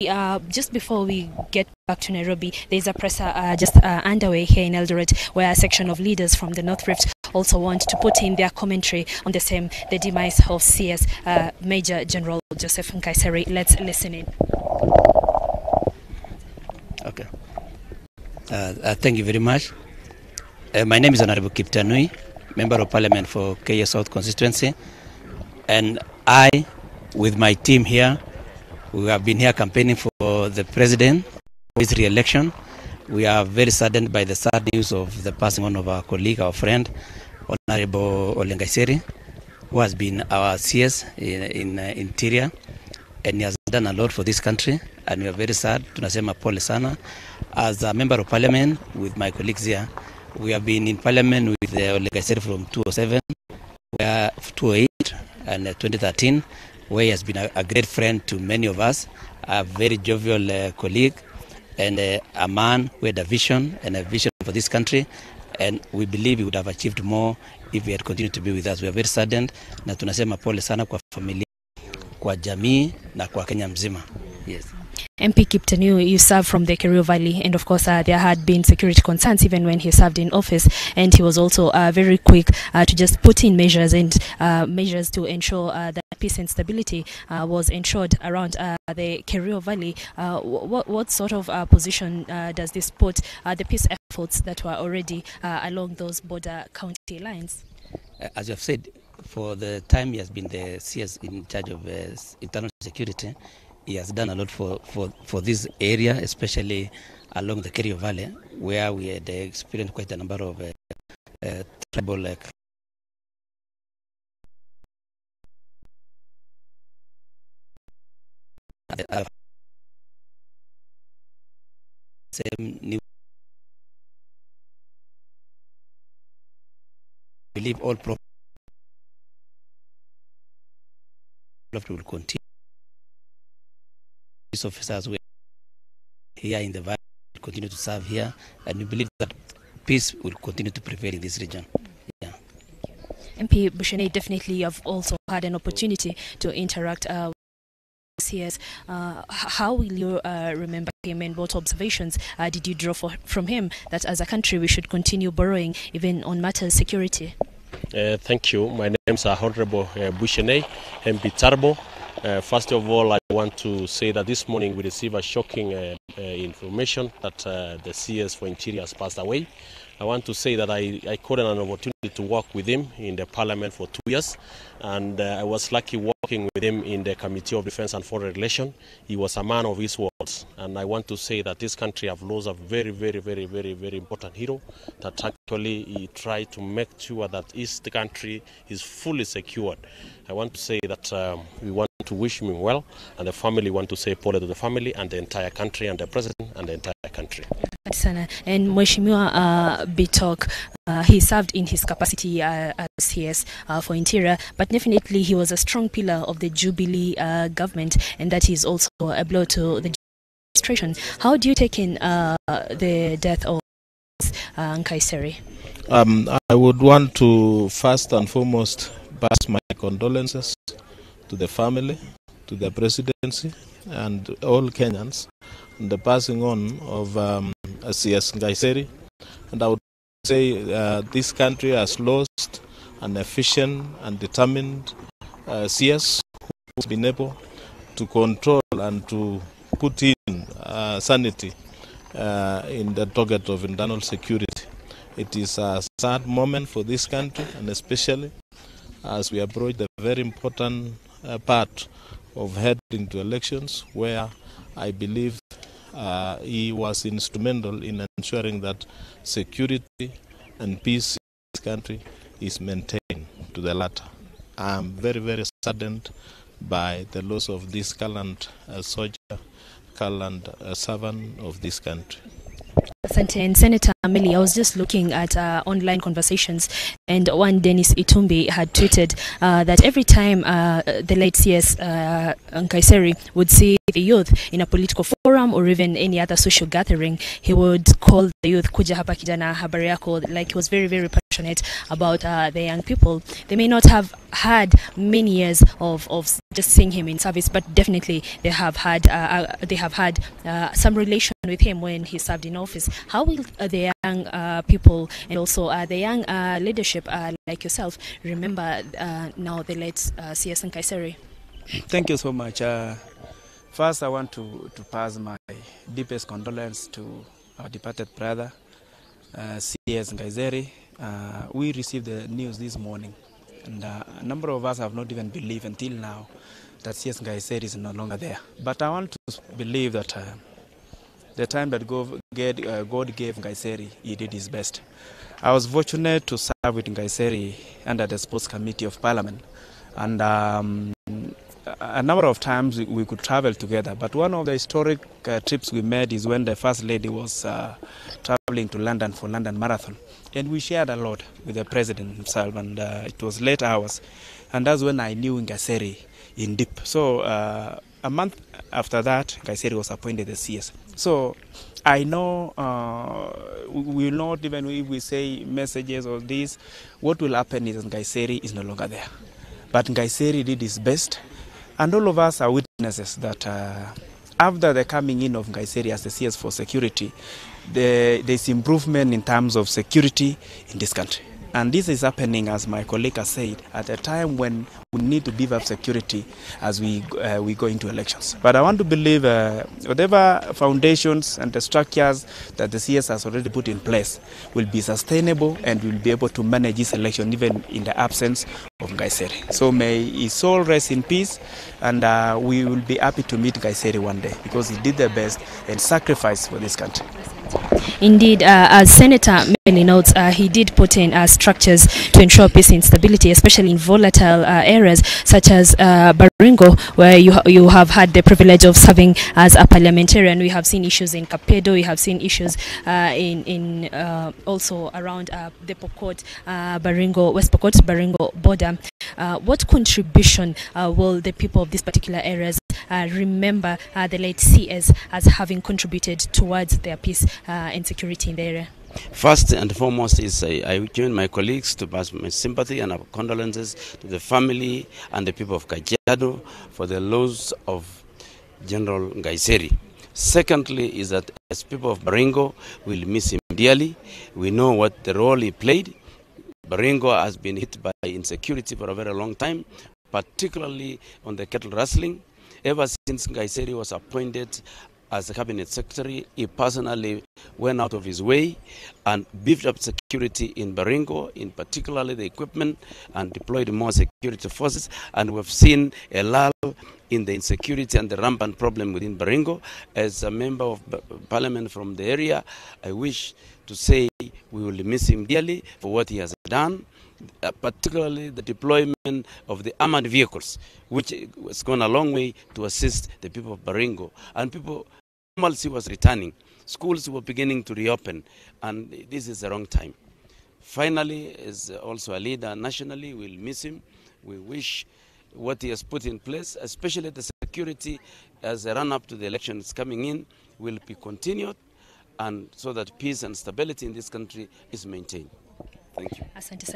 Just before we get back to Nairobi, there's a presser just underway here in Eldoret, where a section of leaders from the North Rift also want to put in their commentary on the demise of CS Major General Joseph Nkaissery. Let's listen in. Okay. Thank you very much. My name is Honorable Kiptanui, Member of Parliament for Kaya South Constituency, and I, with my team here, we have been here campaigning for the President for his re-election. We are very saddened by the sad news of the passing on of our colleague, our friend, Honorable Nkaissery, who has been our CS in Interior, and he has done a lot for this country, and we are very sad. Tunasema pole sana. As a Member of Parliament with my colleagues here, we have been in Parliament with Nkaissery from 2007, 2008, and 2013. Where he has been a great friend to many of us, a very jovial colleague, and a man who had a vision for this country, and we believe he would have achieved more if he had continued to be with us. We are very saddened, na tunasema pole sana kwa familia, kwa jamii na kwa Kenya mzima. Yes. MP Kiptanui, you served from the Kerio Valley, and of course there had been security concerns even when he served in office, and he was also very quick to just put in measures to ensure that peace and stability was ensured around the Kerio Valley. What sort of position does this put the peace efforts that were already along those border county lines? As you have said, for the time he has been the CS in charge of internal security, he has done a lot for this area, especially along the Kerio Valley, where we had experienced quite a number of tribal same new. I believe all problems will continue. These officers were here in the valley will continue to serve here, and we believe that peace will continue to prevail in this region. Yeah. MP Bushene, definitely you have also had an opportunity to interact with CS. How will you remember him, and what observations did you draw from him that as a country we should continue borrowing even on matters security? Thank you. My name is Honorable Bushene MP Tarbo. First of all, I want to say that this morning we received a shocking information that the CS for Interior has passed away. I want to say that I got an opportunity to work with him in the Parliament for 2 years, and I was lucky working with him in the Committee of Defense and Foreign Relations. He was a man of his words, and I want to say that this country have lost a very, very, very, very, very important hero that actually he tried to make sure that this country is fully secured. I want to say that we want to wish him well, and the family want to say pole to the family and the entire country and the president and the entire country. And Mheshimiwa Bitok, he served in his capacity as CS for Interior, but definitely he was a strong pillar of the Jubilee government, and that is also a blow to the administration. How do you take in the death of Nkaissery? I would want to first and foremost pass my condolences to the family, to the presidency, and all Kenyans on the passing on of CS Nkaissery. And I would say this country has lost an efficient and determined CS who has been able to control and to put in sanity in the target of internal security. It is a sad moment for this country, and especially as we approach the very important part of heading to elections, where I believe he was instrumental in ensuring that security and peace in this country is maintained to the latter. I'm very, very saddened by the loss of this gallant soldier, gallant servant of this country. Asante. And Senator Ameli, I was just looking at online conversations, and one Dennis Itumbi had tweeted that every time the late CS Nkaissery would see the youth in a political forum or even any other social gathering, he would call the youth, kuja hapa kijana habari yako, like he was very, very passionate passionate about the young people. They may not have had many years of just seeing him in service, but definitely they have had some relation with him when he served in office. How will the young people and also the young leadership like yourself remember now the late CS Nkaissery? Thank you so much. First, I want to pass my deepest condolence to our departed brother, CS Nkaissery. We received the news this morning, and a number of us have not even believed until now that CS Nkaissery is no longer there. But I want to believe that the time that God gave Nkaissery, he did his best. I was fortunate to serve with Nkaissery under the Sports Committee of Parliament, and a number of times we could travel together. But one of the historic trips we made is when the First Lady was traveling to London for London Marathon. And we shared a lot with the President himself, and it was late hours. And that's when I knew Nkaissery in deep. So a month after that, Nkaissery was appointed as CS. So I know we will not, even if we say messages or this, what will happen is Nkaissery is no longer there. But Nkaissery did his best. And all of us are witnesses that after the coming in of Nkaissery as the CS for security, there's improvement in terms of security in this country. And this is happening, as my colleague has said, at a time when we need to beef up security as we go into elections. But I want to believe whatever foundations and the structures that the CS has already put in place will be sustainable and will be able to manage this election even in the absence of Nkaissery. So may his soul rest in peace, and we will be happy to meet Nkaissery one day because he did the best and sacrificed for this country. Indeed, as Senator Melly notes, he did put in structures to ensure peace and stability, especially in volatile areas such as Baringo, where you have had the privilege of serving as a parliamentarian. We have seen issues in Kapedo, we have seen issues in also around the Pokot, Baringo, West Pokot, Baringo border. What contribution will the people of these particular areas remember the late CS as having contributed towards their peace and security in the area? First and foremost is I join my colleagues to pass my sympathy and our condolences to the family and the people of Kajiado for the loss of General Nkaissery. Secondly is that as people of Baringo, we'll miss him dearly. We know what the role he played. Baringo has been hit by insecurity for a very long time, particularly on the cattle rustling. Ever since Nkaissery was appointed as the cabinet secretary, he personally went out of his way and beefed up security in Baringo, in particularly the equipment, and deployed more security forces. And we've seen a lull in the insecurity and the rampant problem within Baringo. As a member of parliament from the area, I wish to say we will miss him dearly for what he has done. Particularly the deployment of the armored vehicles, which has gone a long way to assist the people of Baringo. And normalcy was returning. Schools were beginning to reopen, and this is the wrong time. Finally, as also a leader nationally, we'll miss him. We wish what he has put in place, especially the security as a run-up to the elections coming in, will be continued, and so that peace and stability in this country is maintained. Thank you.